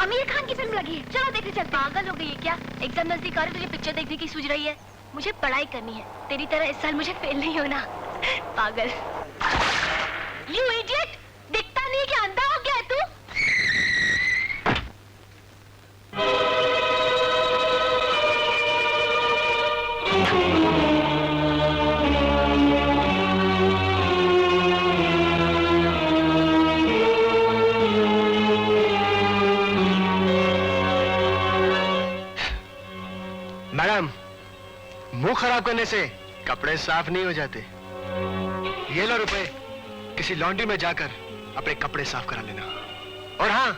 आमिर खान की फिल्म लगी है, चलो देखने चलते। पागल हो गई है क्या? एग्जाम नजदीक आ रहे, तुझे पिक्चर देखने की सूझ रही है? मुझे पढ़ाई करनी है, तेरी तरह इस साल मुझे फेल नहीं होना। पागल। You idiot! दिखता नहीं कि अंधा हो गया है तू? मैडम, मुंह खराब करने से कपड़े साफ नहीं हो जाते। ये लो रुपए, किसी लॉन्ड्री में जाकर अपने कपड़े साफ करा लेना। और हाँ,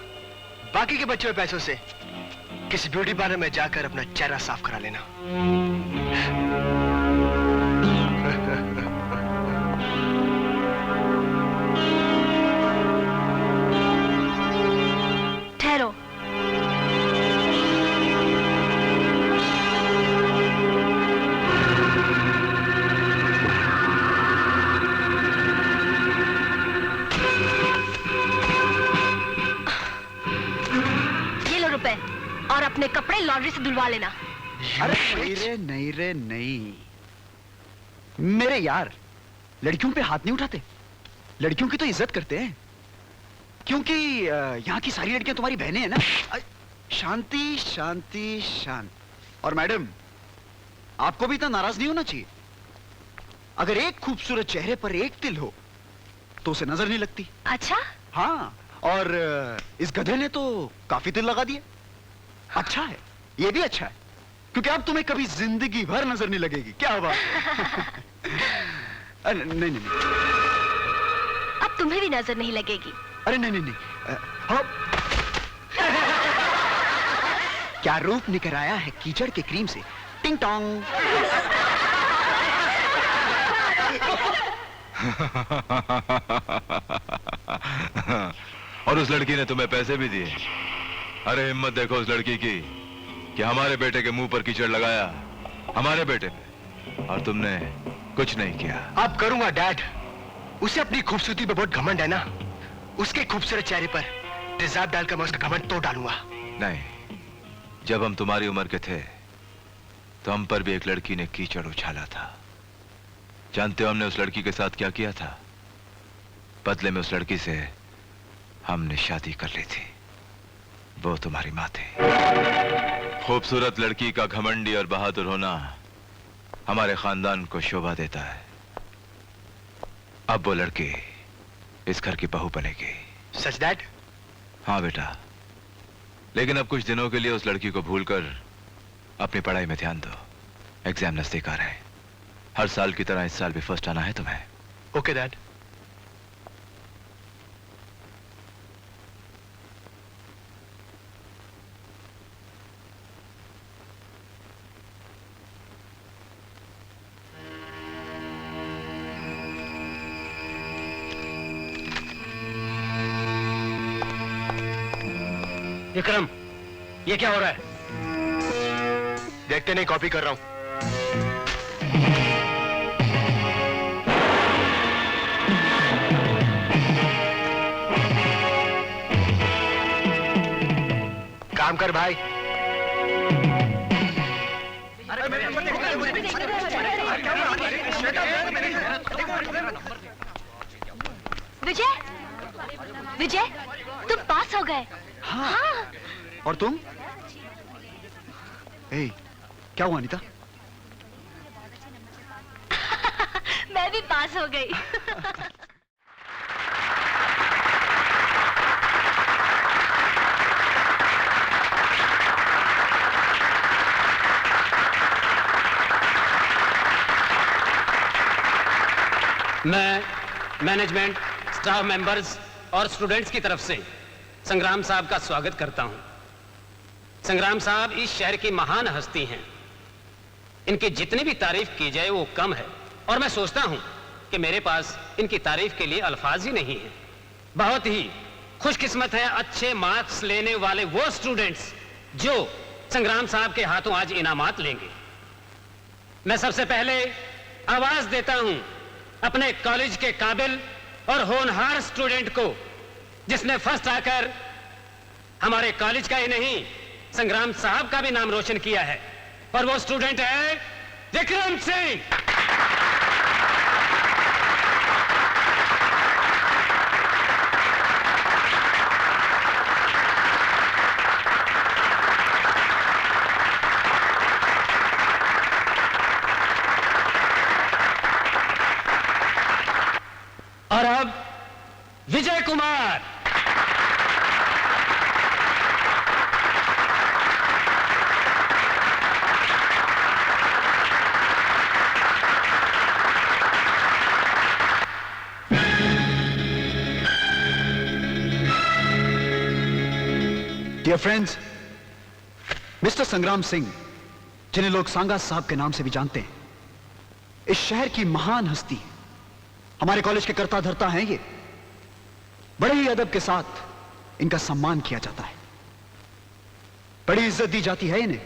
बाकी के बचे हुए पैसों से किसी ब्यूटी पार्लर में जाकर अपना चेहरा साफ करा लेना। ठहरो। और अपने कपड़े लॉन्ड्री से धुलवा लेना। अरे नहीं रे नहीं, मेरे यार लड़कियों पे हाथ नहीं उठाते, लड़कियों की तो इज्जत करते हैं, क्योंकि यहाँ की सारी लड़कियां तुम्हारी बहनें हैं ना। शांति शांति शांत। और मैडम, आपको भी इतना नाराज नहीं होना चाहिए। अगर एक खूबसूरत चेहरे पर एक तिल हो तो उसे नजर नहीं लगती। अच्छा? हाँ, और इस गधे ने तो काफी तिल लगा दिए। अच्छा है, ये भी अच्छा है, क्योंकि अब तुम्हें कभी जिंदगी भर नजर नहीं लगेगी। क्या बात है? नहीं नहीं, अब तुम्हें भी नजर नहीं लगेगी। अरे नहीं नहीं नहीं, क्या रूप निकल आया है कीचड़ के क्रीम से। टिंग टोंग। और उस लड़की ने तुम्हें पैसे भी दिए। अरे हिम्मत देखो उस लड़की की कि हमारे बेटे के मुंह पर कीचड़ लगाया, हमारे बेटे पे, और तुमने कुछ नहीं किया। अब करूंगा डैड। उसे अपनी खूबसूरती पे बहुत घमंड है ना, उसके खूबसूरत चेहरे पर तेजाब डालकर मैं उसका घमंड तोड़ डालूंगा। नहीं, जब हम तुम्हारी उम्र के थे तो हम पर भी एक लड़की ने कीचड़ उछाला था। जानते हो हमने उस लड़की के साथ क्या किया था? बदले में उस लड़की से हमने शादी कर ली थी। वो तुम्हारी माँ थी। खूबसूरत लड़की का घमंडी और बहादुर होना हमारे खानदान को शोभा देता है। अब वो लड़की इस घर की बहू बनेगी। सच डैड? हाँ बेटा, लेकिन अब कुछ दिनों के लिए उस लड़की को भूलकर अपनी पढ़ाई में ध्यान दो। एग्जाम नजदीक आ रहे हैं। हर साल की तरह इस साल भी फर्स्ट आना है तुम्हें। Okay dad. विक्रम, ये क्या हो रहा है? देखते नहीं, कॉपी कर रहा हूं। काम कर भाई। विजय, विजय, तुम पास हो गए। हाँ। और तुम? क्या हुआ अनीता? मैं भी पास हो गई। मैं मैनेजमेंट, स्टाफ मेंबर्स और स्टूडेंट्स की तरफ से संग्राम साहब का स्वागत करता हूं। संग्राम साहब इस शहर की महान हस्ती हैं। इनकी जितनी भी तारीफ की जाए वो कम है, और मैं सोचता हूं कि मेरे पास इनकी तारीफ के लिए अल्फाज ही नहीं है। बहुत ही खुशकिस्मत है अच्छे मार्क्स लेने वाले वो स्टूडेंट्स जो संग्राम साहब के हाथों आज इनामात लेंगे। मैं सबसे पहले आवाज देता हूं अपने कॉलेज के काबिल और होनहार स्टूडेंट को, जिसने फर्स्ट आकर हमारे कॉलेज का ही नहीं, संग्राम साहब का भी नाम रोशन किया है। और वो स्टूडेंट है विक्रम सिंह। और अब Vijay Kumar. Dear friends, mister संग्राम सिंह, जिन्हें लोग सांगा साहब के नाम से भी जानते हैं, इस शहर की महान हस्ती, हमारे कॉलेज के कर्ता धर्ता हैं ये। बड़े ही अदब के साथ इनका सम्मान किया जाता है, बड़ी इज्जत दी जाती है इन्हें।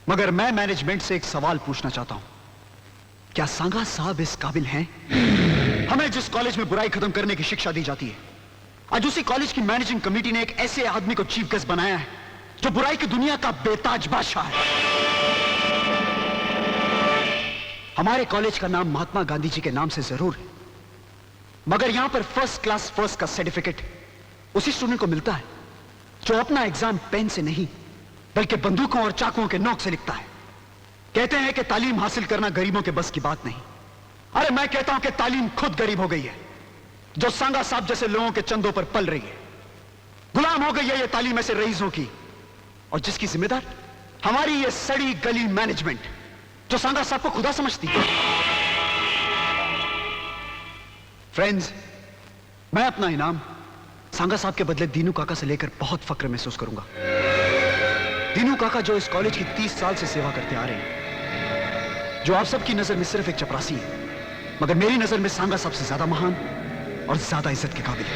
मगर मैं मैनेजमेंट से एक सवाल पूछना चाहता हूं, क्या सांगा साहब इस काबिल हैं? हमें जिस कॉलेज में बुराई खत्म करने की शिक्षा दी जाती है, आज उसी कॉलेज की मैनेजिंग कमेटी ने एक ऐसे आदमी को चीफ गेस्ट बनाया है जो बुराई की दुनिया का बेताज बादशाह है। हमारे कॉलेज का नाम महात्मा गांधी जी के नाम से जरूर है, मगर यहां पर फर्स्ट क्लास फर्स्ट का सर्टिफिकेट उसी स्टूडेंट को मिलता है जो अपना एग्जाम पेन से नहीं बल्कि बंदूकों और चाकुओं के नोक से लिखता है। कहते हैं कि तालीम हासिल करना गरीबों के बस की बात नहीं। अरे मैं कहता हूं कि तालीम खुद गरीब हो गई है, जो सांगा साहब जैसे लोगों के चंदों पर पल रही है। गुलाम हो गई है ये तालीम ऐसे रईसों की, और जिसकी जिम्मेदार हमारी ये सड़ी गली मैनेजमेंट, जो सांगा साहब को खुदा समझती है। फ्रेंड्स, मैं अपना इनाम सांगा साहब के बदले दीनू काका से लेकर बहुत फक्र महसूस करूंगा। दीनू काका जो इस कॉलेज की 30 साल से सेवा करते आ रहे हैं, जो आप सबकी नजर में सिर्फ एक चपरासी है, मगर मेरी नजर में सांगा साहब से ज्यादा महान और ज्यादा इज्जत के काबिल है।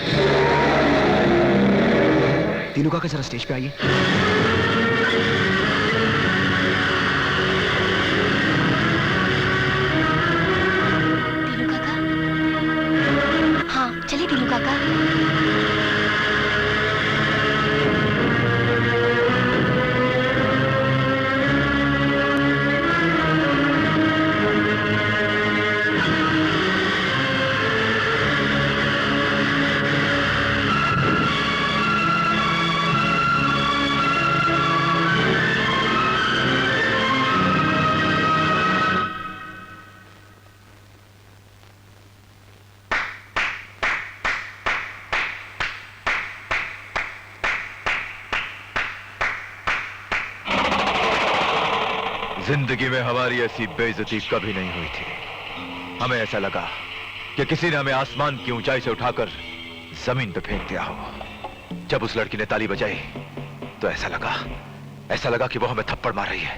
दीनू काका जरा स्टेज पे आइए। दीनू काका, हाँ चलिए दीनू काका। जिंदगी में हमारी ऐसी बेइज्जती कभी नहीं हुई थी। हमें ऐसा लगा कि किसी ने हमें आसमान की ऊंचाई से उठाकर जमीन पे फेंक दिया हो। जब उस लड़की ने ताली बजाई तो ऐसा लगा कि वो हमें थप्पड़ मार रही है।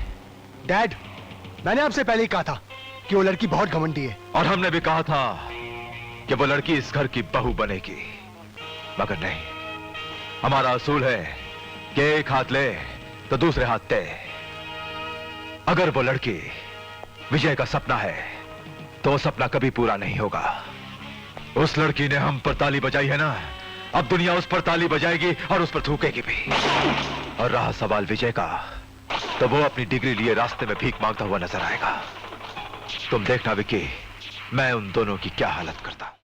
डैड, मैंने आपसे पहले ही कहा था कि वो लड़की बहुत घमंडी है। और हमने भी कहा था कि वो लड़की इस घर की बहू बनेगी, मगर नहीं। हमारा असूल है कि एक हाथ ले तो दूसरे हाथ तय। अगर वो लड़की विजय का सपना है तो वो सपना कभी पूरा नहीं होगा। उस लड़की ने हम पर ताली बजाई है ना, अब दुनिया उस पर ताली बजाएगी और उस पर थूकेगी भी। और रहा सवाल विजय का, तो वो अपनी डिग्री लिए रास्ते में भीख मांगता हुआ नजर आएगा। तुम देखना विक्की, मैं उन दोनों की क्या हालत करता हूं।